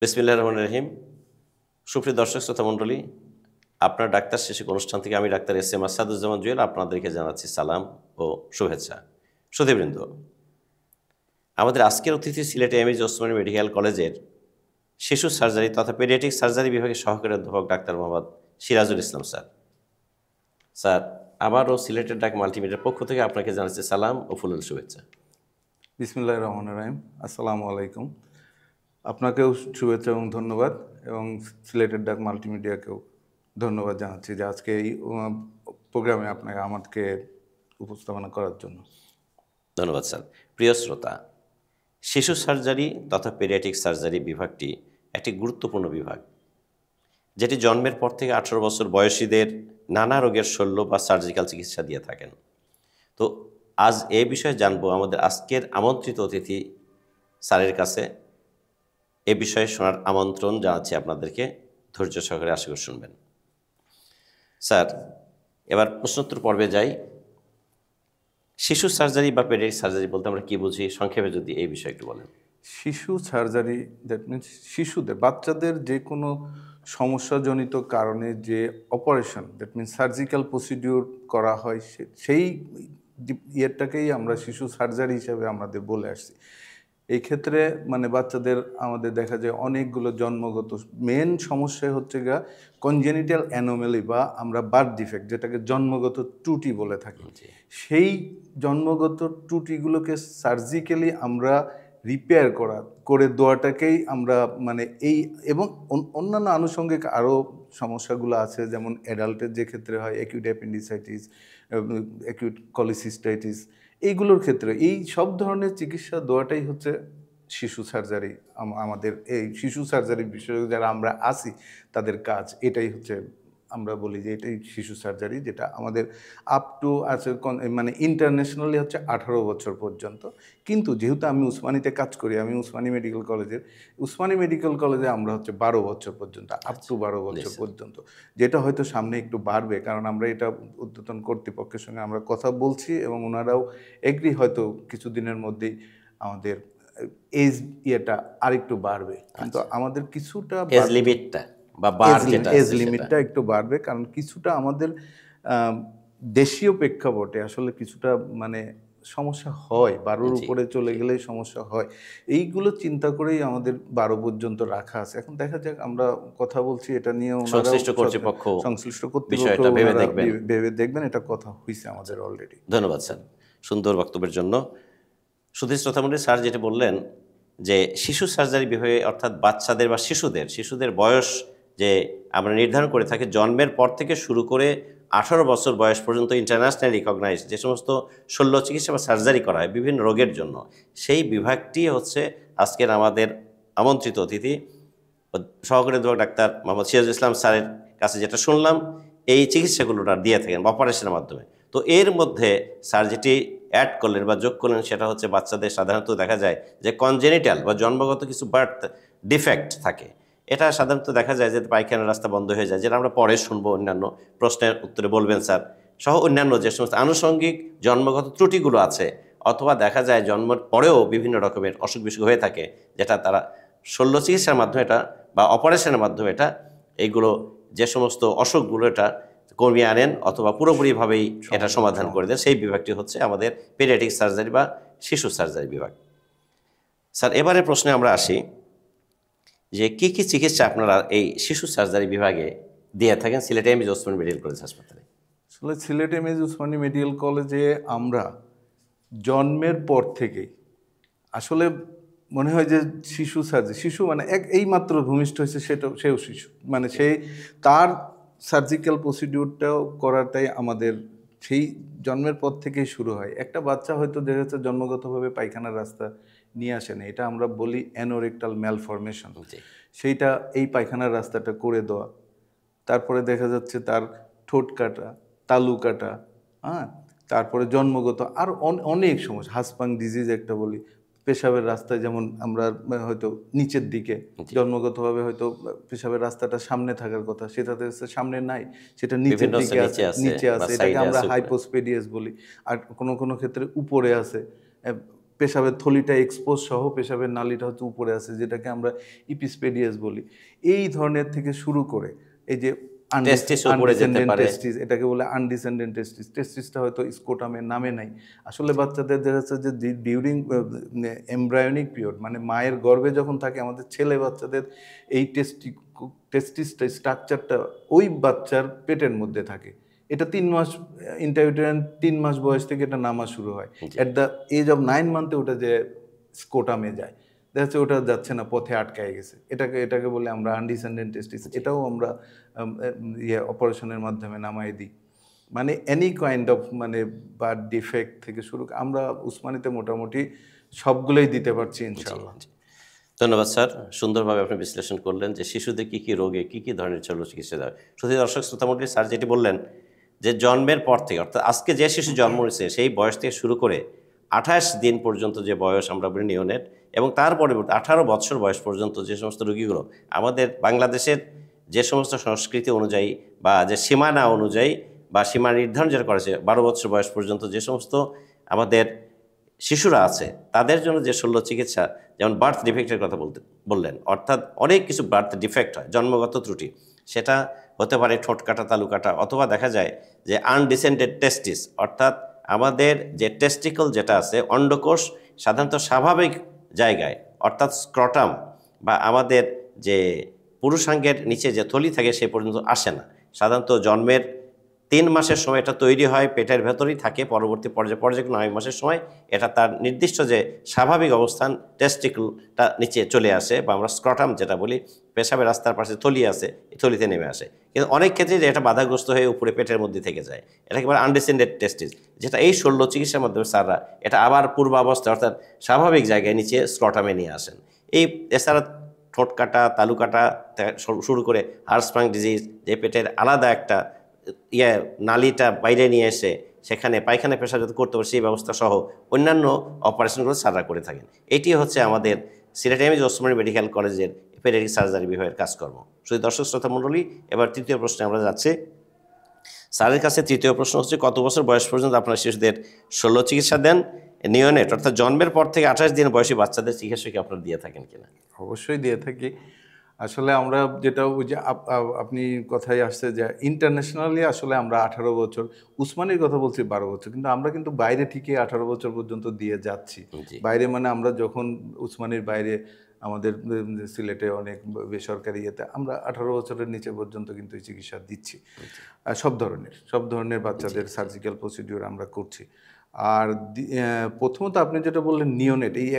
বিসমিল্লাহির রহমানির রহিম। সুপ্রিয় দর্শক শ্রোতা মণ্ডলী, আপনার ডাক্তার শিশু অনুষ্ঠান থেকে আমি ডাক্তার এস.এম. আসাদুজ্জামান জুয়েল আপনাদেরকে জানাচ্ছি সালাম ও শুভেচ্ছা। সুধীবৃন্দ, আমাদের আজকের অতিথি সিলেট এমএজি ওসমানী মেডিকেল কলেজের শিশু সার্জারি তথা পেডিয়াট্রিক সার্জারি বিভাগের সহকারী অধ্যাপক doctor Mohammad Sirajul Islam sir. Sir, আবারও সিলেটের ডাক মাল্টিমিডিয়ার পক্ষ থেকে আপনাকে জানাচ্ছি সালাম ও ফুলেল শুভেচ্ছা। বিসমিল্লাহির রহমানির রহিম। আসসালামু আলাইকুম। আপনাকেও শুভেচ্ছা এবং ধন্যবাদ, এবং সিলেটের ডাক মাল্টিমিডিয়াকেও ধন্যবাদ জানাচ্ছি যে আজকে এই প্রোগ্রামে আপনাকে আমাকে উপস্থাপনা করার জন্য। ধন্যবাদ স্যার। প্রিয় শ্রোতা, শিশু সার্জারি তথা পেডিয়াট্রিক সার্জারি বিভাগটি একটি গুরুত্বপূর্ণ বিভাগ, যেটি জন্মের পর থেকে 18 বছর বয়সীদের নানা রোগের শল্য বা সার্জিক্যাল চিকিৎসা দিয়ে থাকেন। তো আজ এই বিষয়ে জানবো আমাদের আজকের আমন্ত্রিত অতিথি স্যারের কাছে। এ বিষয়ে শোনার আমন্ত্রণ জানাচ্ছি আপনাদেরকে, ধৈর্য সহকারে আশা করে শুনবেন। স্যার, এবার প্রশ্নোত্তর পর্বে যাই। শিশু সার্জারি বা পেডিয়াট্রিক সার্জারি বলতে আমরা কি বুঝি, সংক্ষেপে যদি এই বিষয়ে একটু বলেন। শিশু সার্জারি দ্যাট মিনস শিশুদের, বাচ্চাদের যে কোনো সমস্যাজনিত কারণে যে operation, that means surgical procedure করা হয়, সেই ইয়েটাকেই আমরা শিশু সার্জারি হিসাবে আমাদের বলে আসছি। এই ক্ষেত্রে মানে বাচ্চাদের আমাদের দেখা যায় অনেকগুলো জন্মগত মেন সমস্যা হচ্ছে কনজেনিটাল অ্যানোমালি বা আমরা বার্থ ডিফেক্ট, যেটাকে জন্মগত ত্রুটি বলে থাকি। সেই জন্মগত ত্রুটিগুলোকে সার্জিক্যালি আমরা রিপেয়ার করে দেওয়াটাকেই আমরা মানে এই, এবং অন্যান্য আনুষঙ্গিক আরও সমস্যাগুলো আছে, যেমন অ্যাডাল্টের যে ক্ষেত্রে হয় অ্যাকিউট অ্যাপেন্ডিসাইটিস, অ্যাকিউট কলিসিস্টাইটিস, এইগুলোর ক্ষেত্রে এই সব ধরনের চিকিৎসা দেওয়াটাই হচ্ছে শিশু সার্জারি। আমাদের এই শিশু সার্জারি বিষয়ে যারা আমরা আসি তাদের কাজ এটাই হচ্ছে, আমরা বলি যে এটাই শিশু সার্জারি, যেটা আমাদের আপ টু আছে মানে ইন্টারন্যাশনালি হচ্ছে 18 বছর পর্যন্ত। কিন্তু যেহেতু আমি উসমানীতে কাজ করি, আমি উসমানী মেডিকেল কলেজে আমরা হচ্ছে 12 বছর পর্যন্ত, আপ টু 12 বছর পর্যন্ত, যেটা হয়তো সামনে একটু বাড়বে, কারণ আমরা এটা ঊর্ধ্বতন কর্তৃপক্ষের সঙ্গে আমরা কথা বলছি এবং ওনারাও এগ্রি, হয়তো কিছুদিনের মধ্যেই আমাদের এজ ইয়েটা আরেকটু বাড়বে। কিন্তু আমাদের কিছুটা এজ লিমিটটা একটু বাড়বে, কারণ কিছুটা আমাদের দেশীয় প্রেক্ষাপটে আসলে কিছুটা মানে সমস্যা হয়, 12-র উপরে চলে গেলেই সমস্যা হয়। এইগুলো চিন্তা করেই আমাদের 12 পর্যন্ত রাখা আছে। এখন দেখা যাক, আমরা কথা বলছি এটা নিয়ে, সংশ্লিষ্ট কর্তৃপক্ষ ভেবে দেখবেন, এটা কথা হয়েছে আমাদের অলরেডি। ধন্যবাদ স্যার সুন্দর বক্তব্যের জন্য। সুধীর শ্রোতামণ্ডলী, স্যার যেটা বললেন যে শিশু সার্জারি বিভাগে অর্থাৎ বাচ্চাদের বা শিশুদের বয়স যে আমরা নির্ধারণ করে থাকি জন্মের পর থেকে শুরু করে 18 বছর বয়স পর্যন্ত ইন্টারন্যাশনাল রিকগনাইজড যে সমস্ত শল্য চিকিৎসা বা সার্জারি করা হয় বিভিন্ন রোগের জন্য, সেই বিভাগটি হচ্ছে আজকের আমাদের আমন্ত্রিত অতিথি সহকারী অধ্যাপক ডাক্তার মোহাম্মদ সিরাজুল ইসলাম স্যারের কাছে যেটা শুনলাম, এই চিকিৎসাগুলো দিয়ে থাকেন অপারেশনের মাধ্যমে। তো এর মধ্যে স্যার যেটি অ্যাড করলেন বা যোগ করলেন সেটা হচ্ছে বাচ্চাদের সাধারণত দেখা যায় যে কনজেনিটাল বা জন্মগত কিছু বার্থ ডিফেক্ট থাকে। এটা সাধারণত দেখা যায় যে পায়খানার রাস্তা বন্ধ হয়ে যায়, যেটা আমরা পরে শুনবো, অন্যান্য প্রশ্নের উত্তরে বলবেন স্যার, সহ অন্যান্য যে সমস্ত আনুষঙ্গিক জন্মগত ত্রুটিগুলো আছে, অথবা দেখা যায় জন্মের পরেও বিভিন্ন রকমের অসুখ বিসুখ হয়ে থাকে, যেটা তারা শল্য চিকিৎসার মাধ্যমে এটা বা অপারেশনের মাধ্যমে এটা এইগুলো যে সমস্ত অসুখগুলো এটা কমিয়ে আনেন অথবা পুরোপুরিভাবেই এটা সমাধান করে দেন। সেই বিভাগটি হচ্ছে আমাদের পেডিয়াট্রিক সার্জারি বা শিশু সার্জারি বিভাগ। স্যার, এবারে প্রশ্নে আমরা আসি যে কি কি চিকিৎসা আপনারা এই শিশু সার্জারি বিভাগে দিয়ে থাকেন Sylhet MAG Osmani medical college হাসপাতালে? আসলে সিলেট এমএজি ওসমানী মেডিকেল কলেজে আমরা জন্মের পর থেকেই আসলে মনে হয় যে শিশু মানে এইমাত্র ভূমিষ্ঠ হয়েছে সেও শিশু, মানে সেই তার সার্জিক্যাল প্রসিডিউরটাও করাটাই আমাদের সেই জন্মের পর থেকেই শুরু হয়। একটা বাচ্চা হয়তো দেখা যাচ্ছে জন্মগতভাবে পায়খানার রাস্তা নিয়ে আসে না, এটা আমরা বলি অ্যানোরেক্টাল ম্যালফরমেশন, সেইটা এই পায়খানার রাস্তাটা করে দেওয়া। তারপরে দেখা যাচ্ছে তার ঠোঁট কাটা, তালু কাটা, হ্যাঁ, তারপরে জন্মগত আর অনেক সমস্যা, হাসপাং ডিজিজ একটা বলি, পেশাবের রাস্তায় যেমন আমরা হয়তো নিচের দিকে জন্মগতভাবে হয়তো পেশাবের রাস্তাটা সামনে থাকার কথা, সেটাতে সামনে নাই, সেটা নিচের দিকে নিচে আছে, এটাকে আমরা হাইপোস্পেডিয়াস বলি। আর কোনো ক্ষেত্রে উপরে আছে, পেশাবের থলিটা এক্সপোজ সহ পেশাবের নালীটা হচ্ছে উপরে আছে, যেটাকে আমরা ইপিসপেডিয়াস বলি। এই ধরনের থেকে শুরু করে এই যে টেস্টিস উপরে যেতে পারে, টেস্টিস, এটাকে বলে আনডিসেন্ডেন্ট টেস্টিস। টেস্টিসটা হয়তো স্কোটামের নামে নাই। আসলে বাচ্চাদের দেখা যাচ্ছে যে ডিউরিং এমব্রায়োনিক পিরিয়ড, মানে মায়ের গর্ভে যখন থাকে আমাদের ছেলে বাচ্চাদের, এই টেস্টিসটা স্ট্রাকচারটা ওই বাচ্চার পেটের মধ্যে থাকে। এটা 3 মাস ইন্টারভিউটেরান 3 মাস বয়স থেকে এটা নামা শুরু হয়। অ্যাট দ্য এজ অফ 9 মান্থে ওটা যে স্কোটামে যায়, দেখা যাচ্ছে ওটা যাচ্ছে না, পথে আটকায় গেছে। এটাকে বলে আমরা আনডিসেন্ডেন্ট টেস্টিস। এটাও আমরা অপারেশনের মাধ্যমে নামাই দিই। মানে এনি কাইন্ড অফ মানে বার্থ ডিফেক্ট থেকে শুরু আমরা উসমানীতে মোটামুটি সবগুলোই দিতে পারছি ইনশাআল্লাহ। ধন্যবাদ স্যার, সুন্দরভাবে আপনি বিশ্লেষণ করলেন যে শিশুদের কী কী রোগে কী কী ধরনের শল্য চিকিৎসা দেওয়া। শুধু দর্শক শ্রোতামণ্ডলী, স্যার যেটি বললেন যে জন্মের পর থেকে, অর্থাৎ আজকে যে শিশু জন্ম হয়েছে সেই বয়স থেকে শুরু করে 28 দিন পর্যন্ত যে বয়স আমরা বলি নিওনেট, এবং তার পরবর্তী 18 বছর বয়স পর্যন্ত যে সমস্ত রোগীগুলো আমাদের বাংলাদেশের যে সমস্ত সংস্কৃতি অনুযায়ী বা যে সীমানা অনুযায়ী বা সীমা নির্ধারণ যেটা করেছে 12 বছর বয়স পর্যন্ত যে সমস্ত আমাদের শিশুরা আছে তাদের জন্য যে শল্য চিকিৎসা, যেমন বার্থ ডিফেক্টের কথা বললেন, অর্থাৎ অনেক কিছু বার্থ ডিফেক্ট হয়, জন্মগত ত্রুটি, সেটা হতে পারে ঠোঁট কাটা, তালু কাটা, অথবা দেখা যায় যে আনডিসেন্ডেড টেস্টিস, অর্থাৎ আমাদের যে টেস্টিকল যেটা আছে, অন্ডকোষ সাধারণত স্বাভাবিক জায়গায়, অর্থাৎ স্ক্রটাম বা আমাদের যে পুরুষাঙ্গের নিচে যে থলি থাকে সে পর্যন্ত আসে না। সাধারণত জন্মের 3 মাসের সময় এটা তৈরি হয়, পেটের ভেতরেই থাকে, পরবর্তী পর্যায়ে 9 মাসের সময় এটা তার নির্দিষ্ট যে স্বাভাবিক অবস্থান টেস্টিকলটা নিচে চলে আসে, বা আমরা স্ক্রটাম যেটা বলি, পেশাবের রাস্তার পাশে থলি আছে, এই থলিতে নেমে আসে। কিন্তু অনেক ক্ষেত্রে এটা বাধাগ্রস্ত হয়ে উপরে পেটের মধ্যে থেকে যায়, এটা একেবারে আনডিসেন্ডেড টেস্টিস, যেটা এই শল্য চিকিৎসার মাধ্যমে স্যাররা এটা আবার পূর্বাবস্থা অর্থাৎ স্বাভাবিক জায়গায় নিচে স্ক্রটামে নিয়ে আসেন। এই এছাড়া ঠোঁট কাটা, তালু কাটা শুরু করে হার্সপাং ডিজিজ, যে পেটের আলাদা একটা নালীটা বাইরে নিয়ে এসে সেখানে পায়খানা পেশাব যাতে করতে পারে সেই ব্যবস্থা সহ অন্যান্য অপারেশনগুলো স্যাররা করে থাকেন। এটি হচ্ছে আমাদের সিলেট এমএজি ওসমানী মেডিকেল কলেজের পেডিয়াট্রিক সার্জারি বিভাগের কাজকর্ম। শুধু দর্শক শ্রোতা মণ্ডলী, এবার তৃতীয় প্রশ্নে আমরা যাচ্ছি স্যারের কাছে। তৃতীয় প্রশ্ন হচ্ছে, কত বছর বয়স পর্যন্ত আপনারা শিশুদের শল্য চিকিৎসা দেন? নিওনেট অর্থাৎ জন্মের পর থেকে 28 দিন বয়সী বাচ্চাদের চিকিৎসা কি আপনারা দিয়ে থাকেন কিনা? অবশ্যই দিয়ে থাকি। আসলে আমরা যেটা ওই যে আপনি কথাই আসছে যে ইন্টারন্যাশনালি আসলে আমরা 18 বছর, উসমানীর কথা বলছি 12 বছর, কিন্তু আমরা কিন্তু বাইরে ঠিকই 18 বছর পর্যন্ত দিয়ে যাচ্ছি। বাইরে মানে আমরা যখন উসমানীর বাইরে আমাদের সিলেটে অনেক বেসরকারি ইয়েতে আমরা 18 বছরের নিচে পর্যন্ত কিন্তু এই চিকিৎসা দিচ্ছি। সব ধরনের বাচ্চাদের সার্জিক্যাল প্রসিডিওর আমরা করছি। আর প্রথমত আপনি যেটা বললেন নিওনেট, এই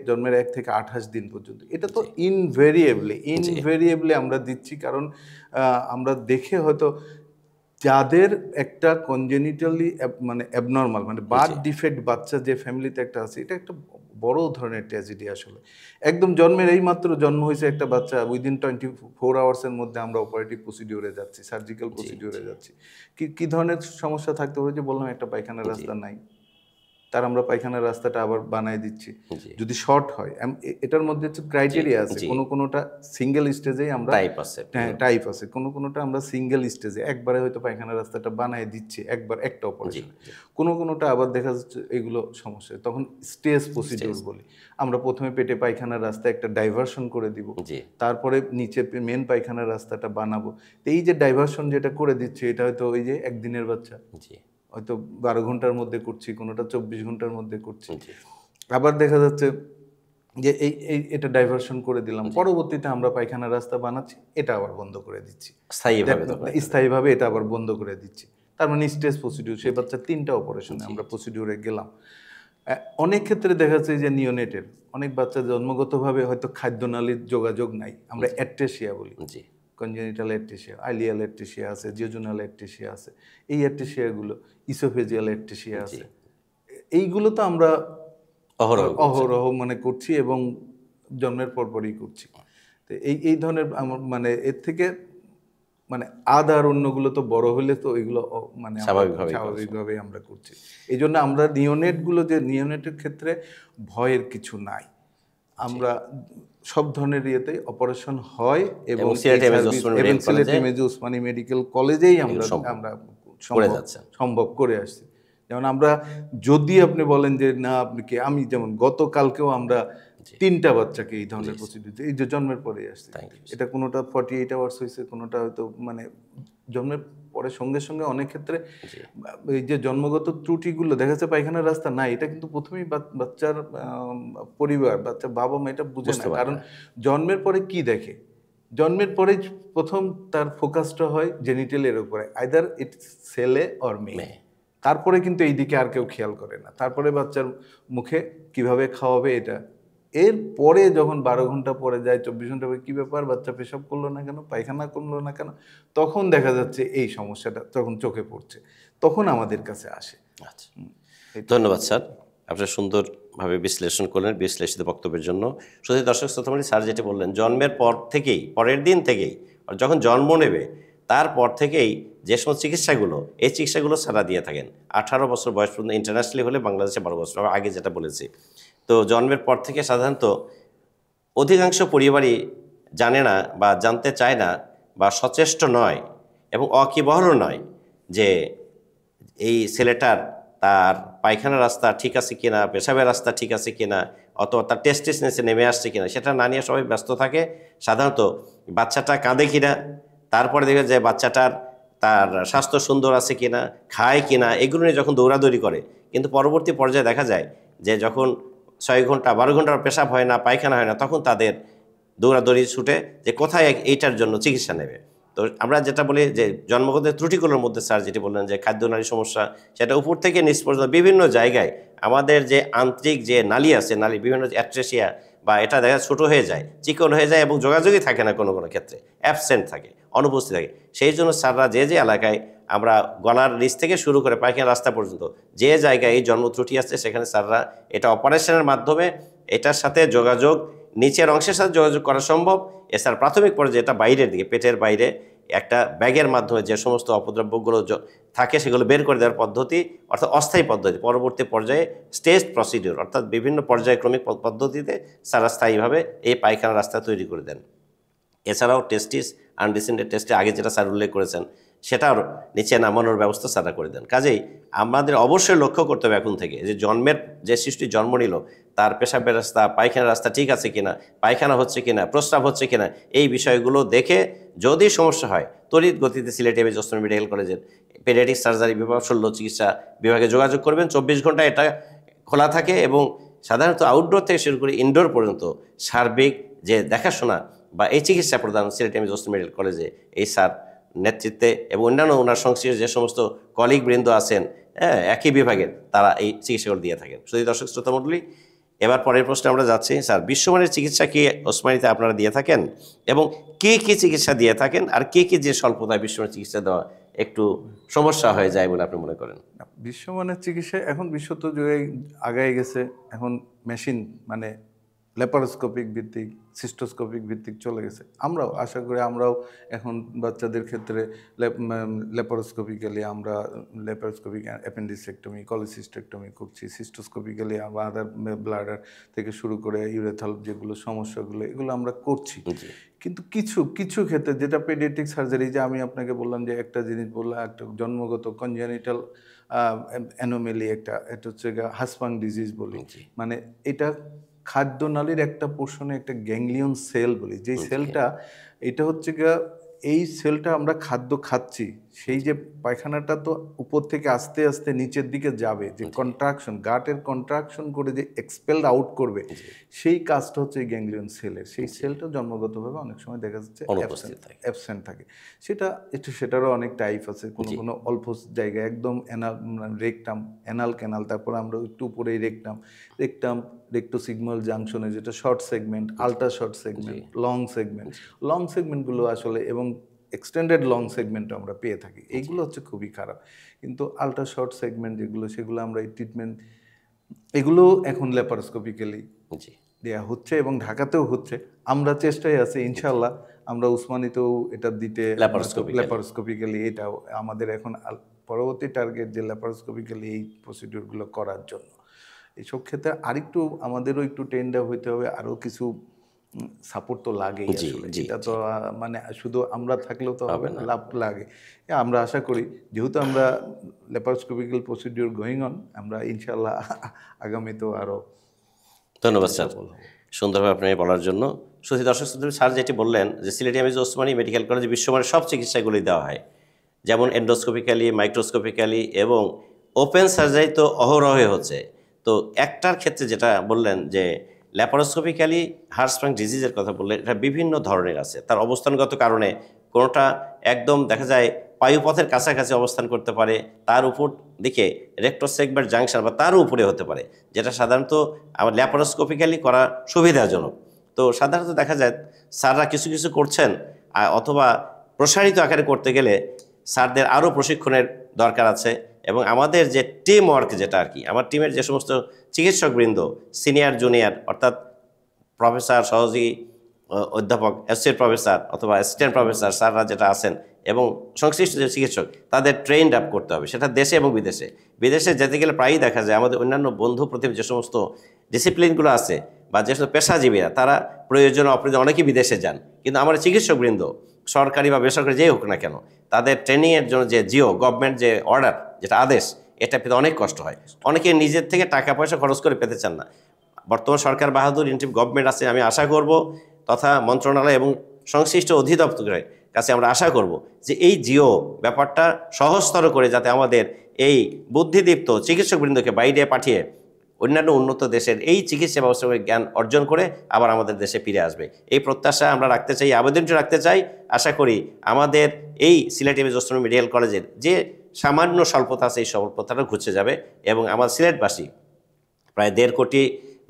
জন্মের 1 থেকে 28 দিন পর্যন্ত, এটা তো ইনভেরিয়েবলি আমরা দিচ্ছি। কারণ আমরা দেখে হয়তো যাদের একটা কনজেনিটালি মানে অ্যাবনর্মাল মানে বার্থ ডিফেক্ট বাচ্চা যে ফ্যামিলিতে একটা আছে, এটা একটা বড় ধরনের ট্র্যাজেডি। আসলে একদম জন্মের এই মাত্র জন্ম হয়েছে একটা বাচ্চা, উইদিন 24 আওয়ার্সের মধ্যে আমরা অপারেটিভ প্রসিডিওরে যাচ্ছি, সার্জিক্যাল প্রসিডিওরে যাচ্ছি। কি ধরনের সমস্যা থাকতে পারে যে বললাম, একটা পায়খানার রাস্তা নাই, তার আমরা পায়খানার রাস্তাটা আবার বানায় দিচ্ছি যদি শর্ট হয়। এটার মধ্যে হচ্ছে ক্রাইটেরিয়া আছে, কোনোটা সিঙ্গেল স্টেজেই আমরা টাইপ আছে, কোনোটা আমরা সিঙ্গেল স্টেজে একবারে হয়তো পায়খানার রাস্তাটা বানায় দিচ্ছি একবার একটা অপারেশন, কোনোটা আবার দেখা যাচ্ছে এগুলো সমস্যা, তখন স্টেজ প্রসিডিউর বলি। আমরা প্রথমে পেটে পায়খানার রাস্তা একটা ডাইভারশন করে দিব, তারপরে নিচে মেন পায়খানার রাস্তাটা বানাবো। এই যে ডাইভারশন যেটা করে দিচ্ছে, এটা হয়তো ওই যে একদিনের বাচ্চা হয়তো 12 ঘন্টার মধ্যে করছি, কোনোটা 24 ঘন্টার মধ্যে করছি। আবার দেখা যাচ্ছে যে এটা ডাইভারশন করে দিলাম, পরবর্তীতে আমরা পায়খানার রাস্তা বানাচ্ছি, এটা আবার বন্ধ করে দিচ্ছি স্থায়ীভাবে, এটা আবার বন্ধ করে দিচ্ছি। তার মানে স্টেজ প্রসিডিউর, সেই বাচ্চা 3টা অপারেশনে আমরা প্রসিডিউরে গেলাম। অনেক ক্ষেত্রে দেখা যাচ্ছে যে নিওনেটের অনেক বাচ্চা জন্মগতভাবে হয়তো খাদ্যনালীর যোগাযোগ নাই, আমরা অ্যাট্রেসিয়া বলি, কনজেনিটাল অ্যাট্রেসিয়া, আইলিয়াল অ্যাট্রেসিয়া আছে, জিওজুনাল অ্যাট্রেসিয়া আছে, এই অ্যাট্রেসিয়াগুলো, ইসোফেজিয়াল অ্যাট্রেসিয়া আছে, এইগুলো তো আমরা অহরহ মানে করছি এবং জন্মের পরপরই করছি। তো এই ধরনের মানে এর থেকে মানে আর অন্যগুলো তো বড় হলে তো এগুলো মানে স্বাভাবিকভাবে আমরা করছি। এই জন্য আমরা নিওনেটের ক্ষেত্রে ভয়ের কিছু নাই, আমরা সব ধরনের ইয়েতেই অপারেশন হয় এবং সিলেট এমএজি ওসমানী মেডিকেল কলেজেই আমরা সম্ভব করে আসছি। যেমন আমরা যদি আপনি বলেন যে না আপনি কি, আমি যেমন গতকালকেও আমরা 3টা বাচ্চাকে এই ধরনের প্রসিডিউর, এই যে জন্মের পরে আসছে, এটা কোনোটা 48 আওয়ার্স হয়েছে, কোনোটা হয়তো মানে জন্মের পরে সঙ্গে সঙ্গে অনেক ক্ষেত্রে এই যে জন্মগত ত্রুটিগুলো দেখা যাচ্ছে পায়খানার রাস্তা নাই, এটা কিন্তু প্রথমেই বাচ্চার পরিবার, বাচ্চার বাবা মা এটা বুঝে না। কারণ জন্মের পরে কি দেখে, জন্মের পরে প্রথম তার ফোকাসটা হয় জেনিটালের উপরে, আইদার ইট ছেলে অর মেয়ে। তারপরে কিন্তু এই দিকে আর কেউ খেয়াল করে না। তারপরে বাচ্চার মুখে কিভাবে খাওয়াবে এটা, এর পরে যখন 12 ঘন্টা পরে যায়, 24 ঘন্টা পরে, কি ব্যাপার বাচ্চা পেশাব করলো না কেন, পায়খানা করলো না কেন, তখন দেখা যাচ্ছে এই সমস্যাটা তখন চোখে পড়ছে, তখন আমাদের কাছে আসে। আচ্ছা, ধন্যবাদ স্যার, আপনারা সুন্দরভাবে বিশ্লেষণ করলেন, বিশ্লেষিত বক্তব্যের জন্য। শুধু দর্শক শ্রোতামণ্ডলী, স্যার যেটা বললেন, জন্মের পর থেকেই, পরের দিন থেকেই, যখন জন্ম নেবে তারপর থেকেই যে সমস্ত চিকিৎসাগুলো, এই চিকিৎসাগুলো স্যাররা দিয়ে থাকেন 18 বছর বয়স পর্যন্ত, ইন্টারন্যাশনালি হলে বাংলাদেশে 12 বছর, আগে যেটা বলেছি। তো জন্মের পর থেকে সাধারণত অধিকাংশ পরিবারই জানে না বা জানতে চায় না বা সচেষ্ট নয় এবং অকিবহরও নয় যে এই ছেলেটার তার পায়খানার রাস্তা ঠিক আছে কিনা, পেশাবের রাস্তা ঠিক আছে কিনা, অথবা তার টেস্টিসনেসে নেমে আসছে কিনা, সেটা না নিয়ে সবাই ব্যস্ত থাকে। সাধারণত বাচ্চাটা কাঁদে কিনা, তারপরে দেখে যে বাচ্চাটার তার স্বাস্থ্য সুন্দর আছে কিনা, খায় কিনা, এগুলো নিয়ে যখন দৌড়াদৌড়ি করে, কিন্তু পরবর্তী পর্যায়ে দেখা যায় যে যখন 6 ঘন্টা 12 ঘন্টার পেশাব হয় না, পায়খানা হয় না, তখন তাদের দৌড়াদৌড়ি ছুটে যে কোথায় এইটার জন্য চিকিৎসা নেবে। তো আমরা যেটা বলি যে জন্মগত ত্রুটিগুলোর মধ্যে স্যার যেটি বললেন যে খাদ্যনালী সমস্যা, সেটা উপর থেকে নিচ পর্যন্ত বিভিন্ন জায়গায় আমাদের যে আন্তরিক যে নালী আছে, নালী বিভিন্ন অ্যাট্রেসিয়া বা এটা দেখা ছোটো হয়ে যায়, চিকন হয়ে যায় এবং যোগাযোগই থাকে না, কোনো কোনো ক্ষেত্রে অ্যাবসেন্ট থাকে, অনুপস্থিত থাকে। সেই জন্য স্যাররা যে যে এলাকায় আমরা গলার নিচ থেকে শুরু করে পায়খানা রাস্তা পর্যন্ত যে জায়গায় এই জন্ম ত্রুটি আসছে, সেখানে স্যাররা এটা অপারেশনের মাধ্যমে এটার সাথে যোগাযোগ, নিচের অংশের সাথে যোগাযোগ করা সম্ভব। এছাড়া প্রাথমিক পর্যায়ে এটা বাইরের দিকে, পেটের বাইরে একটা ব্যাগের মাধ্যমে যে সমস্ত অপদ্রব্যগুলো থাকে সেগুলো বের করে দেওয়ার পদ্ধতি, অর্থাৎ অস্থায়ী পদ্ধতি। পরবর্তী পর্যায়ে স্টেজ প্রসিডিউর, অর্থাৎ বিভিন্ন পর্যায়ক্রমিক পদ্ধতিতে সারা স্থায়ীভাবে এই পায়খানা রাস্তা তৈরি করে দেন। এছাড়াও টেস্টিস আনডিসেন্ডেড টেস্টে আগে যেটা স্যার উল্লেখ করেছেন, সেটাও নিচে নামানোর ব্যবস্থা স্যাররা করে দেন। কাজেই আমাদের অবশ্যই লক্ষ্য করতে হবে এখন থেকে যে জন্মের যে শিশুটি জন্ম নিল, তার পেশাবের রাস্তা, পায়খানার রাস্তা ঠিক আছে কিনা, পায়খানা হচ্ছে কিনা, প্রস্রাব হচ্ছে কিনা, এই বিষয়গুলো দেখে যদি সমস্যা হয় তড়িৎ গতিতে সিলেট এমএজি ওসমানী মেডিকেল কলেজের পেডিয়াট্রিক সার্জারি বিভাগ, শল্য চিকিৎসা বিভাগে যোগাযোগ করবেন। 24 ঘন্টা এটা খোলা থাকে এবং সাধারণত আউটডোর থেকে শুরু করে ইনডোর পর্যন্ত সার্বিক যে দেখাশোনা বা এই চিকিৎসা প্রদান সিলেট এমএজি ওসমানী মেডিকেল কলেজে এই স্যার নেতৃত্বে এবং অন্যান্য ওনার সংশ্লিষ্ট যে সমস্ত কলিগ বৃন্দ আছেন, হ্যাঁ, একই বিভাগের, তারা এই চিকিৎসাগুলো দিয়ে থাকেন। শুধু দর্শক শ্রোতা মণ্ডলী, এবার পরের প্রশ্নে আমরা যাচ্ছি। স্যার, বিশ্বমানের চিকিৎসা কি ওসমানীতে আপনারা দিয়ে থাকেন এবং কী কী চিকিৎসা দিয়ে থাকেন, আর কী কী যে স্বল্পতায় বিশ্বমানের চিকিৎসা দেওয়া একটু সমস্যা হয়ে যায় বলে আপনি মনে করেন? বিশ্বমানের চিকিৎসা এখন বিশ্ব তো আগায় গেছে, এখন মেশিন মানে ল্যাপারোস্কোপিক ভিত্তিক, সিস্টোস্কোপিক ভিত্তিক চলে গেছে। আমরাও আশা করি আমরাও এখন বাচ্চাদের ক্ষেত্রে ল্যাপারোস্কোপিক্যালি আমরা ল্যাপারোস্কোপিক অ্যাপেন্ডিসেক্টমি, কলিসিস্টেক্টমি করছি, সিস্টোস্কোপিক্যালি আদার ব্লাডার থেকে শুরু করে ইউরেথাল যেগুলো সমস্যাগুলো, এগুলো আমরা করছি। কিন্তু কিছু কিছু ক্ষেত্রে যেটা পেডিয়াট্রিক সার্জারি, যে আমি আপনাকে বললাম যে একটা জিনিস বললাম, একটা জন্মগত কনজেনিটাল অ্যানোমেলি, এটা হচ্ছে হাসপাং ডিজিজ বলি, মানে এটা খাদ্যনালীর একটা পোর্শনে একটা গ্যাংলিয়ন সেল বলি, যেই সেলটা, এটা হচ্ছে গিয়া এই সেলটা আমরা খাদ্য খাচ্ছি, সেই যে পায়খানাটা তো উপর থেকে আস্তে আস্তে নিচের দিকে যাবে, যে কন্ট্রাকশন, গাটের কন্ট্রাকশন করে যে এক্সপেলড আউট করবে, সেই কাজটা হচ্ছে এই গ্যাংলিয়ন সেলের। সেই সেলটা জন্মগতভাবে অনেক সময় দেখা যাচ্ছে অ্যাবসেন্ট থাকে। সেটারও অনেক টাইপ আছে, কোনো কোনো অল্প জায়গায় একদম রেকটাম, অ্যানাল ক্যানাল, তারপর আমরা একটু উপরে রেকটাম রেক্টোসিগমাল জাংশনে, যেটা short segment, ultra short segment, long সেগমেন্টগুলো আসলে, এবং এক্সটেন্ডেড লং সেগমেন্ট আমরা পেয়ে থাকি, এইগুলো হচ্ছে খুবই খারাপ। কিন্তু আল্ট্রা শর্ট সেগমেন্ট যেগুলো, সেগুলো আমরা এই ট্রিটমেন্ট, এগুলো এখন ল্যাপারোস্কোপিক্যালি দেওয়া হচ্ছে এবং ঢাকাতেও হচ্ছে। আমরা চেষ্টায় আছি, ইনশাল্লাহ আমরা উসমানীতেও এটা দিতে ল্যাপারোস্কোপিক্যালি, এটাও আমাদের এখন পরবর্তী টার্গেট, যে ল্যাপারোস্কোপিক্যালি এই প্রসিডিউরগুলো করার জন্য। এইসব ক্ষেত্রে আরেকটু আমাদেরও একটু টেন্ডার হইতে হবে, আরও কিছু সাপোর্ট তো লাগেই জি আসলে। জি এটা জি তো মানে শুধু আমরা থাকলেও তো হবে হবে না, না। লাভ লাগে। আমরা আশা করি যেহেতু আমরা ল্যাপারোস্কোপিক্যাল প্রসিডিউর গোয়িং অন, আমরা ইনশাআল্লাহ আগামীতেও আরও ধন্যবাদ স্যার, সফল হব। সুন্দরভাবে আপনি বলার জন্য। শুধু দর্শক শ্রোতা, স্যার যেটি বললেন যে সিলেট এমএজি ওসমানী মেডিকেল কলেজে বিশ্বমানের সব চিকিৎসাগুলি দেওয়া হয়, যেমন এন্ডোস্কোপিক্যালি, মাইক্রোস্কোপিক্যালি এবং ওপেন সার্জারি তো অহরহে হচ্ছে। তো একটার ক্ষেত্রে যেটা বললেন যে ল্যাপারোস্কোপিক্যালি হার্টস্ট্রাং ডিজিজের কথা বললেন, এটা বিভিন্ন ধরনের আছে, তার অবস্থানগত কারণে কোনোটা একদম দেখা যায় বায়ুপথের কাছাকাছি অবস্থান করতে পারে, তার উপর দিকে রেক্টোসেগমেন্ট জাংশন বা তারও উপরে হতে পারে, যেটা সাধারণত আমার ল্যাপারোস্কোপিক্যালি করা সুবিধাজনক। তো সাধারণত দেখা যায় স্যাররা কিছু কিছু করছেন, অথবা প্রসারিত আকারে করতে গেলে স্যারদের আরও প্রশিক্ষণের দরকার আছে। এবং আমাদের যে টিম ওয়ার্ক, যেটা আর কি, আমার টিমের যে সমস্ত চিকিৎসকবৃন্দ, সিনিয়র জুনিয়র অর্থাৎ প্রফেসর, সহযোগী অধ্যাপক, অ্যাসোসিয়েট প্রফেসর অথবা অ্যাসিস্ট্যান্ট প্রফেসর স্যাররা যেটা আছেন এবং সংশ্লিষ্ট যে চিকিৎসক, তাদের ট্রেন্ড আপ করতে হবে, সেটা দেশে এবং বিদেশে। বিদেশে যেতে গেলে প্রায়ই দেখা যায় আমাদের অন্যান্য বন্ধু প্রতিম যে সমস্ত ডিসিপ্লিনগুলো আছে বা যে সমস্ত পেশাজীবীরা, তারা প্রয়োজনে অপ্রয়োজনে অনেকেই বিদেশে যান, কিন্তু আমার চিকিৎসকবৃন্দ সরকারি বা বেসরকারি যেই হোক না কেন, তাদের ট্রেনিংয়ের জন্য যে জিও গভর্নমেন্ট যে অর্ডার, যেটা আদেশ, এটা পেতে অনেক কষ্ট হয়। অনেকে নিজের থেকে টাকা পয়সা খরচ করে পেতে চান না। বর্তমান সরকার বাহাদুর ইন্টারিম গভর্নমেন্ট আছে, আমি আশা করব তথা মন্ত্রণালয় এবং সংশ্লিষ্ট অধিদপ্তরের কাছে আমরা আশা করব যে এই জিও ব্যাপারটা সহজতর করে, যাতে আমাদের এই বুদ্ধিদীপ্ত চিকিৎসকবৃন্দকে বাইরে পাঠিয়ে অন্যান্য উন্নত দেশের এই চিকিৎসা ব্যবস্থার জ্ঞান অর্জন করে আবার আমাদের দেশে ফিরে আসবে, এই প্রত্যাশা আমরা রাখতে চাই, আবেদনটি রাখতে চাই। আশা করি আমাদের এই সিলেট এমএজি ওসমানী মেডিকেল কলেজের যে সামান্য স্বল্পতা আছে, এই স্বল্পতাটা ঘুচে যাবে এবং আমার সিলেটবাসী প্রায় 1.5 কোটি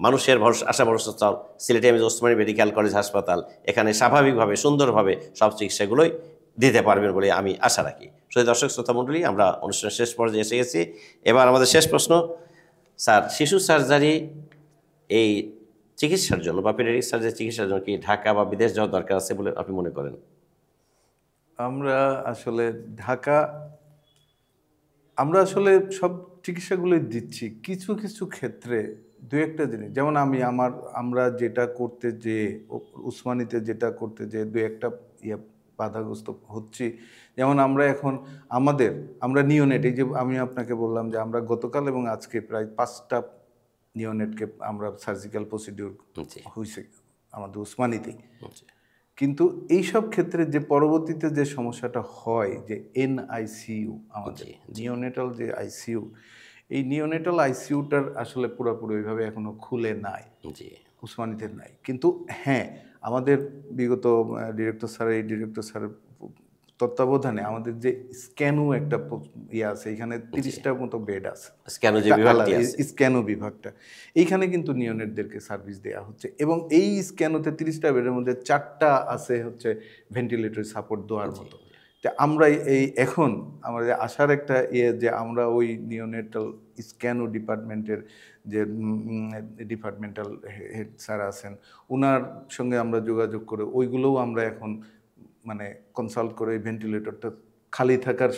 মানুষের আশা ভরসা চল Sylhet MAG Osmani medical college হাসপাতাল এখানে স্বাভাবিকভাবে সুন্দরভাবে সব চিকিৎসাগুলোই দিতে পারবেন বলে আমি আশা রাখি। সেই দর্শক শ্রোতা মণ্ডলী, আমরা অনুষ্ঠানের শেষ পর্যায়ে এসে গেছি। এবার আমাদের শেষ প্রশ্ন, স্যার শিশু সার্জারি এই চিকিৎসার জন্য বা পেডিয়াট্রিক সার্জারি চিকিৎসার জন্য কি ঢাকা বা বিদেশ যাওয়ার দরকার আছে বলে আপনি মনে করেন? আমরা আসলে আমরা আসলে সব চিকিৎসাগুলোই দিচ্ছি। কিছু কিছু ক্ষেত্রে দু একটা জিনিস, যেমন আমরা যেটা করতে যে উসমানীতে যেটা করতে যে দু একটা বাধাগ্রস্ত হচ্ছি। যেমন আমরা নিওনেট, এই যে আমি আপনাকে বললাম যে আমরা গতকাল এবং আজকে প্রায় 5টা নিওনেটকে আমরা সার্জিক্যাল প্রসিডিউর হয়েছে আমাদের উসমানীতেই। কিন্তু এইসব ক্ষেত্রে যে পরবর্তীতে যে সমস্যাটা হয় যে এনআইসিইউ, আমাদের নিওনেটাল যে আইসিইউ, এই নিওনেটাল আইসিইউটার আসলে পুরোপুরি ওইভাবে এখনো খুলে নাই, উসমানীতে নাই। কিন্তু হ্যাঁ, আমাদের বিগত ডিরেক্টর স্যারের তত্ত্বাবধানে আমাদের যে স্ক্যানো একটা আছে, এখানে 30টার মতো বেড আছে, স্ক্যানো বিভাগটা। এইখানে কিন্তু নিওনেটদেরকে সার্ভিস দেওয়া হচ্ছে এবং এই স্ক্যানোতে 30টা বেডের মধ্যে 4টা আছে হচ্ছে ভেন্টিলেটর সাপোর্ট দেওয়ার মতো। আমরা এখন আমাদের আশার একটা যে আমরা ওই নিওনেটাল স্ক্যানো ডিপার্টমেন্টের যে ডিপার্টমেন্টাল হেড স্যার আছেন, ওনার সঙ্গে আমরা যোগাযোগ করে ওইগুলোও আমরা এখন মানে কনসাল্ট করে ভেন্টিলেটরটা খালি থাকার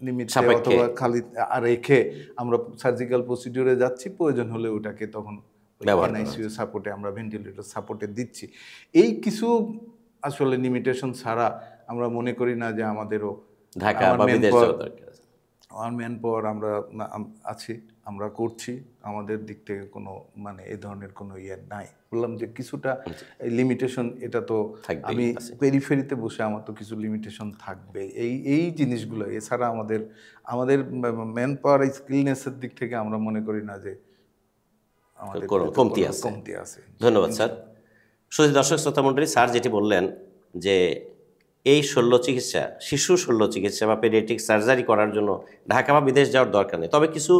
নিমিত্তে অথবা খালি রেখে আমরা সার্জিক্যাল প্রসিডিউরে যাচ্ছি, প্রয়োজন হলে ওটাকে তখন এনআইসিইউ সাপোর্টে আমরা ভেন্টিলেটর সাপোর্টে দিচ্ছি। এই কিছু আসলে লিমিটেশন ছাড়া আমরা মনে করি না যে আমাদেরও ঢাকা বা বিদেশ যাওয়ার দরকার আছে। আমার ম্যান পাওয়ার আমরা আছি, আমরা করছি, আমাদের দিক থেকে কোনো মানে এই ধরনের কোনো নাই। বললাম যে কিছুটা লিমিটেশন, এটা তো আমি পেরিফেরিতে বসে আমার তো কিছু লিমিটেশন থাকবে এই জিনিসগুলো। এছাড়া আমাদের ম্যান পাওয়ার স্কিলনেসের দিক থেকে আমরা মনে করি না যে আমাদের কমতি আছে। ধন্যবাদ স্যার। শুধু দর্শক শ্রোতা মণ্ডলী, স্যার যেটি বললেন যে এই শিশু শল্য চিকিৎসা বা পেডিয়াট্রিক সার্জারি করার জন্য ঢাকা বা বিদেশ যাওয়ার দরকার নেই, তবে কিছু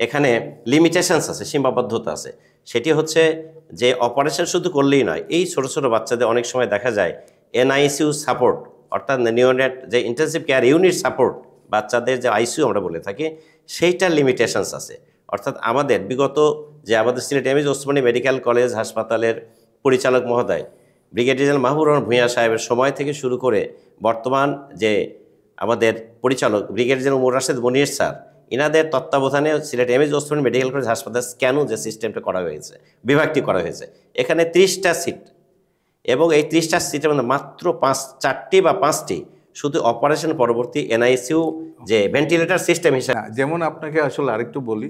এখানে লিমিটেশনস আছে, সীমাবদ্ধতা আছে। সেটি হচ্ছে যে অপারেশন শুধু করলেই নয়, এই ছোট ছোট বাচ্চাদের অনেক সময় দেখা যায় এনআইসিইউ সাপোর্ট, অর্থাৎ নিওনেট যে ইন্টেনসিভ কেয়ার ইউনিট সাপোর্ট, বাচ্চাদের যে আইসিইউ আমরা বলে থাকি, সেইটার লিমিটেশনস আছে। অর্থাৎ আমাদের Sylhet MAG Osmani medical college হাসপাতালের পরিচালক মহোদয় ব্রিগেডিয়ার জেনারেল মাহবুবুর রহমান ভূঁইয়া সাহেবের সময় থেকে শুরু করে বর্তমান যে আমাদের পরিচালক ব্রিগেডিয়ার জেনারেল মোরাশেদ মনির স্যার, ইনাদের তত্ত্বাবধানে Sylhet MAG Osmani medical college হাসপাতাল স্ক্যানো যে সিস্টেমটা করা হয়েছে, বিভাগটি করা হয়েছে, এখানে 30টা সিট এবং এই 30টা সিটের মধ্যে মাত্র 4টি বা 5টি শুধু অপারেশন পরবর্তী এনআইসিইউ যে ভেন্টিলেটর সিস্টেম হিসেবে। হ্যাঁ, যেমন আপনাকে আসলে আরেকটু বলি,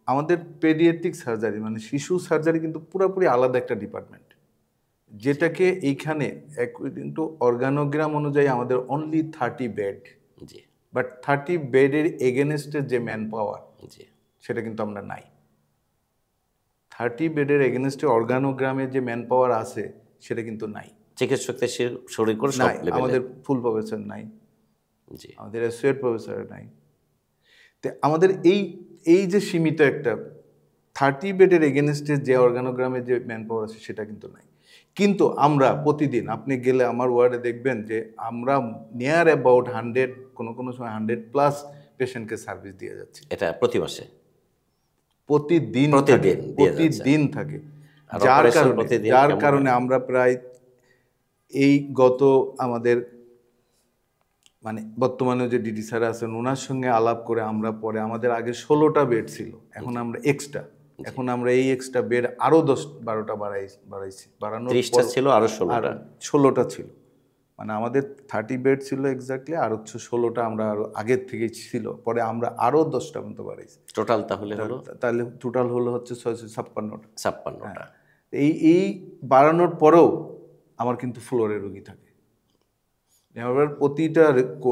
আমাদের পেডিয়াট্রিক সার্জারি মানে শিশু সার্জারি কিন্তু পুরোপুরি আলাদা একটা ডিপার্টমেন্ট, যেটাকে এইখানে অ্যাকর্ডিং টু অর্গানোগ্রাম অনুযায়ী আমাদের অনলি 30 বেড, জি বাট 30 বেডের এগেনস্টের যে ম্যান পাওয়ার জি সেটা কিন্তু আমরা নাই। 30 বেডের এগেনস্টে অর্গানোগ্রামে যে ম্যান পাওয়ার আছে সেটা কিন্তু নাই। চিকিৎসকদের শরীর করে সব নাই, লেভেলে। আমাদের ফুল প্রফেসর নাই, জি আমাদের অ্যাসোসিয়েট প্রফেসর নাই। তো আমাদের এই যে সীমিত একটা 30 বেডের এগেনস্টে যে অর্গানোগ্রামে যে ম্যান পাওয়ার আছে সেটা কিন্তু নাই। কিন্তু আমরা প্রতিদিন আপনি গেলে আমার ওয়ার্ডে দেখবেন যে আমরা নিয়ার অ্যাবাউট 100, কোনো সময় 100+ পেশেন্টকে সার্ভিস দিয়ে যাচ্ছি এটা প্রতি মাসে প্রতিদিন প্রতিদিন দিয়ে যাচ্ছে। প্রতিদিন থাকে। আর যার operation কারণে প্রতিদিন যার কেমন কারণে আমরা প্রায় এই গত আমাদের মানে বর্তমানে যে ডিডি স্যার আছেন ওনার সঙ্গে আলাপ করে আমরা পরে আমাদের আগে 16টা বেড ছিল, এখন আমরা এক্সট্রা, এখন আমরা এই এক্সট্রা বেড আরো 10-12টা বাড়াইছি। বাড়ানোর 30টা ছিল আরো 16টা। 16টা ছিল, মানে আমাদের 30 বেড ছিল এক্স্যাক্টলি, আর হচ্ছে 16টা আমরা আরো আগের থেকেই ছিল, পরে আমরা আরো 10টা পর্যন্ত বাড়াইছি। টোটাল তাহলে হলো তাহলে টোটাল হলো হচ্ছে 656টা। 56টা। এই বাড়ানোর পরেও আমার কিন্তু ফ্লোরে রোগী থাকে। এবার প্রতিটা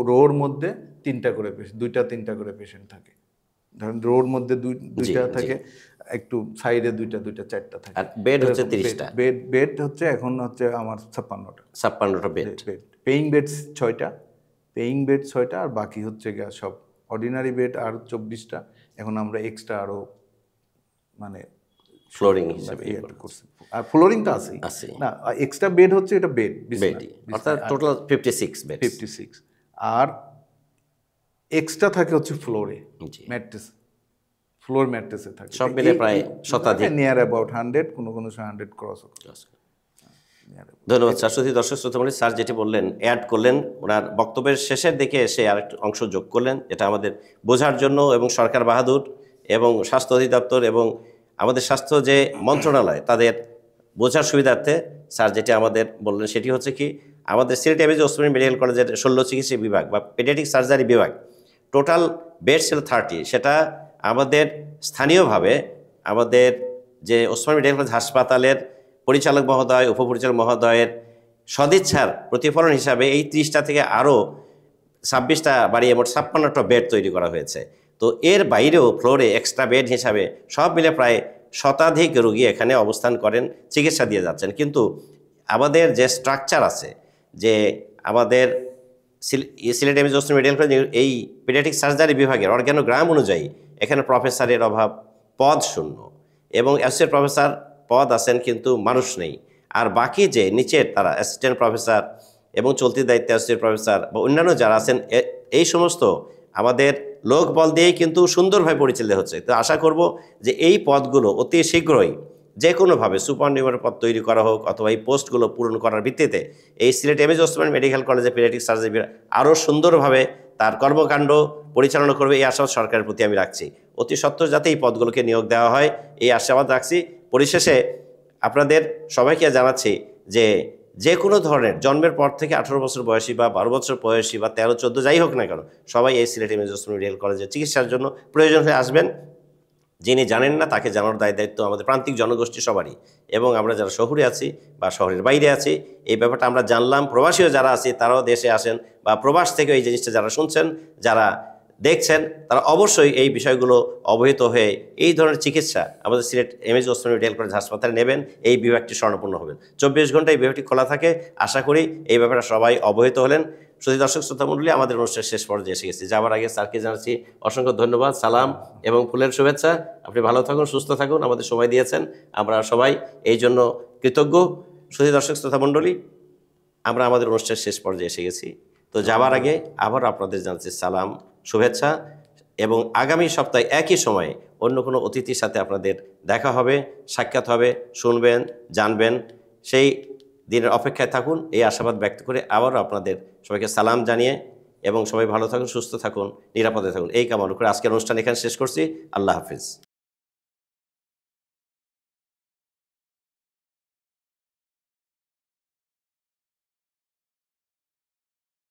রোর মধ্যে 3টা করে পেশেন্ট, 2-3টা করে পেশেন্ট থাকে। ধরেন রোর মধ্যে দুইটা থাকে, একটু সাইডে 2-4টা থাকে। আর বেড হচ্ছে 30টা। বেড হচ্ছে এখন হচ্ছে আমার 56টা। 56টা বেড। পেইং বেড 6টা, পেইং বেড 6টা, আর বাকি হচ্ছে গিয়া সব অর্ডিনারি বেড আর 24টা। এখন আমরা এক্সট্রা আরো মানে ফ্লোরিং হিসেবে করছি, আর ফ্লোরিং তো আছেই না, এক্সট্রা বেড হচ্ছে এটা বেড, অর্থাৎ টোটাল 56 বেড। 56, আর এক্সট্রা থাকে হচ্ছে ফ্লোরে ম্যাট্রেস, ফ্লোর ম্যাট্রেসে থাকে সব মিলে প্রায় শতাধিক, নিয়ার অ্যাবাউট 100, কোনো 100 ক্রস। ধন্যবাদ স্যার। শুধু দর্শক শ্রোতা মণ্ডলী, স্যার যেটি বললেন অ্যাড করলেন, ওনার বক্তব্যের শেষের দিকে এসে আরেকটু অংশ যোগ করলেন, এটা আমাদের বোঝার জন্য, এবং সরকার বাহাদুর এবং স্বাস্থ্য অধিদপ্তর এবং আমাদের স্বাস্থ্য যে মন্ত্রণালয় তাদের বোঝার সুবিধার্থে স্যার যেটি আমাদের বললেন সেটি হচ্ছে কি, আমাদের সিলেট এমএজি ওসমানী মেডিকেল কলেজের শল্য চিকিৎসা বিভাগ বা পেডিয়াট্রিক সার্জারি বিভাগ টোটাল বেড ছিল 30, সেটা আমাদের স্থানীয়ভাবে আমাদের যে ওসমানী মেডিকেল কলেজ হাসপাতালের পরিচালক মহোদয়, উপপরিচালক মহোদয়ের সদিচ্ছার প্রতিফলন হিসাবে এই 30টা থেকে আরও 26টা বাড়িয়ে মোট 56টা বেড তৈরি করা হয়েছে। তো এর বাইরেও ফ্লোরে এক্সট্রা বেড হিসাবে সব মিলে প্রায় শতাধিক রোগী এখানে অবস্থান করেন, চিকিৎসা দিয়ে যাচ্ছেন। কিন্তু আমাদের যে স্ট্রাকচার আছে, যে আমাদের Sylhet MAG Osmani medical college এই পেডিয়াট্রিক সার্জারি বিভাগের অর্গানোগ্রাম অনুযায়ী এখানে প্রফেসরের অভাব, পদ শূন্য, এবং অ্যাসোসিয়েট প্রফেসর পদ আছেন কিন্তু মানুষ নেই। আর বাকি যে নিচের তারা অ্যাসিস্ট্যান্ট প্রফেসর এবং চলতি দায়িত্বে অ্যাসোসিয়েট প্রফেসর বা অন্যান্য যারা আছেন, এই সমস্ত আমাদের লোক বল দিয়েই কিন্তু সুন্দরভাবে পরিচালিত হচ্ছে। তো আশা করব যে এই পদগুলো অতি শীঘ্রই যে কোনোভাবে সুপারনিউমারের পদ তৈরি করা হোক, অথবা এই পোস্টগুলো পূরণ করার ভিত্তিতে এই সিলেট এমএজি ওসমানী মেডিকেল কলেজে পেডিয়াট্রিক সার্জারি আরও সুন্দরভাবে তার কর্মকাণ্ড পরিচালনা করবে, এই আশাবাদ সরকারের প্রতি আমি রাখছি। অতি সত্বর যাতে এই পদগুলোকে নিয়োগ দেওয়া হয়, এই আশাবাদ রাখছি। পরিশেষে আপনাদের সবাইকে জানাচ্ছি যে কোনো ধরনের জন্মের পর থেকে 18 বছর বয়সী বা 12 বছর বয়সী বা 13-14 যাই হোক না কেন, সবাই এই সিলেট এমএজি ওসমানী মেডিকেল কলেজের চিকিৎসার জন্য প্রয়োজন হয়ে আসবেন। যিনি জানেন না তাকে জানানোর দায়িত্ব আমাদের প্রান্তিক জনগোষ্ঠী সবারই, এবং আমরা যারা শহরে আছি বা শহরের বাইরে আছি এই ব্যাপারটা আমরা জানলাম। প্রবাসীও যারা আছি তারাও দেশে আসেন, বা প্রবাস থেকে এই জিনিসটা যারা শুনছেন, যারা দেখছেন, তারা অবশ্যই এই বিষয়গুলো অবহিত হয়ে এই ধরনের চিকিৎসা আমাদের Sylhet MAG Osmani medical college হাসপাতালে নেবেন। এই বিভাগটি স্বর্ণপূর্ণ হবেন। 24 ঘন্টা এই বিভাগটি খোলা থাকে। আশা করি এই ব্যাপারে সবাই অবহিত হলেন। শুধু দর্শক শ্রোতা মণ্ডলী, আমাদের অনুষ্ঠানের শেষ পর্যায়ে এসে গেছি। যাওয়ার আগে স্যারকে জানাচ্ছি অসংখ্য ধন্যবাদ, সালাম এবং ফুলের শুভেচ্ছা। আপনি ভালো থাকুন, সুস্থ থাকুন, আমাদের সময় দিয়েছেন, আমরা সবাই এই জন্য কৃতজ্ঞ। শুধু দর্শক শ্রোতা মণ্ডলী, আমরা আমাদের অনুষ্ঠানের শেষ পর্যায়ে এসে গেছি। তো যাওয়ার আগে আবার আপনাদের জানাচ্ছি সালাম, শুভেচ্ছা, এবং আগামী সপ্তাহে একই সময়ে অন্য কোনো অতিথির সাথে আপনাদের দেখা হবে, সাক্ষাৎ হবে, শুনবেন, জানবেন। সেই দিনের অপেক্ষায় থাকুন, এই আশাবাদ ব্যক্ত করে আবারও আপনাদের সবাইকে সালাম জানিয়ে এবং সবাই ভালো থাকুন, সুস্থ থাকুন, নিরাপদে থাকুন এই কামনা করে আজকের অনুষ্ঠান এখানে শেষ করছি। আল্লাহ হাফিজ।